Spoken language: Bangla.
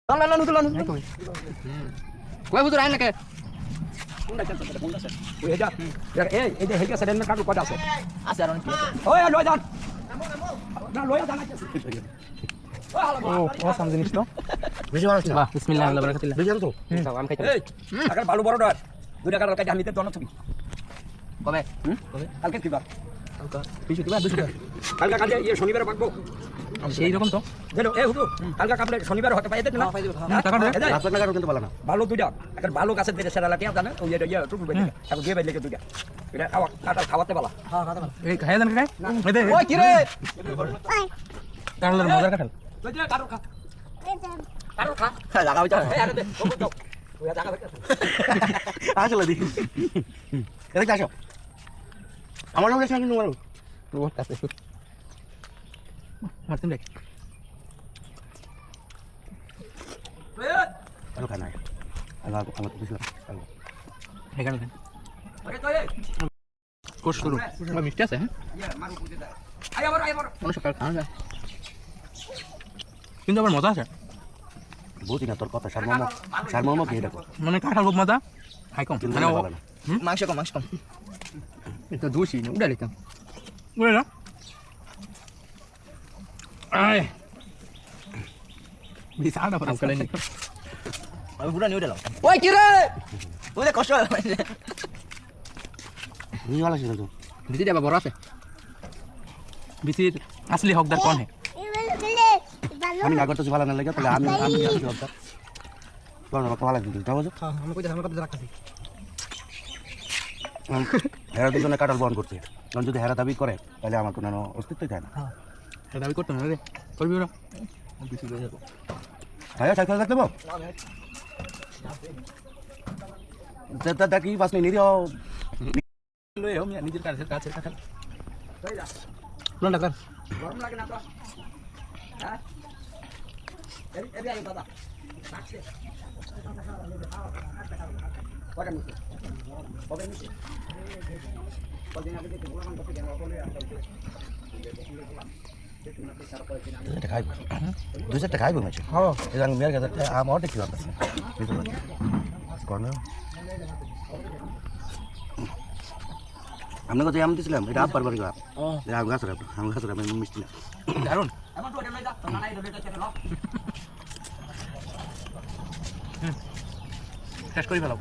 কই বুঝুর আইন নাকি আছে আর অনেক অসাম জিনিস তো বিসমিল্লাহ আল্লাহ বারাকাতুল্লাহ আমি খাইতে ভালো বড় ডর 2 টাকার কাছে হামিতে দন তুমি কবে কালকে কিবা বিশু দিবা 200 টাকা কালকে কাজে শনিবারে পাকবো সেই রকম তো জানো হুজুর কালকে কাপড়ে শনিবার হতে পাইতে না টাকা দে রাস্তা টাকা কিন্তু ভালো না ভালো দুইটা একটা ভালো গাছের দিকে সেরা লাটিয়া জানে ওই এটা টুকু বেজে তাকে দিয়ে বেজে দুইটা এটা খাওয়াতে ভালো এই খাই দেন খাই এই দে ওই কি রে কারলার মজার কাঠাল ওই যে কারো খা লাগাও যা আরে দে ওই জায়গা বেটা আসলে দি এদিকে আসো আমার নাম লেখা কিন্তু মারো ও কাছে মারতেন দেখ আলো খানা আলো আমার তো দিছিলাম এখানে ওকে তো এই কোর্স শুরু মিষ্টি আছে হ্যাঁ মারু পুজে দা আয় বড় অনেক সকাল খাওয়া যায় কিন্তু আবার মজা আছে বুঝি না তোর কথা সারমর্ম কি এটা মানে কাঁঠাল খুব মজা খাই কম কিন্তু মানে ভালো না মাংস কম এটা দোষী না উড়া লিখতাম উড়ে না আয় বিশালটা পরে কালে নি আমি পুরা নিয়ে উড়ালাম ওই কি রে ওই কষ্ট তুমি ভালো ছিল তো বিসি দেবা বড় আছে বিসির আসলি হকদার কোন है আমি না করতেছি ভালো না লাগে তাহলে আমি আসি হকদার তোর আমাকে ভালো দিতে তাও বুঝো হ্যাঁ আমি কইতে আমি কত রাখছি হেরা দুজনে কাটাল বন্ধ করছে কারণ যদি হেরা দাবি করে তাহলে আমার কোনো অস্তিত্বই থাকে না হ্যাঁ এটা দাবি করতে না রে করবি ওরা বিসি লয়ে যাব হ্যাঁ সাইকেল রাখতে দেবো দেখি পাঁচ মিনিট লয়ে আমি নিজের কাছে কাছে কোনটা কর গরম লাগে না তো হ্যাঁ এই আই দাদা রাখছে কটা মিনিট কবে মিনিট কদিন আগে থেকে বললাম কত জানা বলে এটা খাইব দুই চারটা খাইব মাছ হ্যাঁ এটা আমি মেয়ের কাছে আমার দেখতে পাচ্ছি আমরা কোথায় আম দিয়েছিলাম এটা আপ পারবার আম গাছ মিষ্টি না দারুন এমন তো এটা লই যা না না এটা ছেড়ে নাও শেষ করি ফেলাও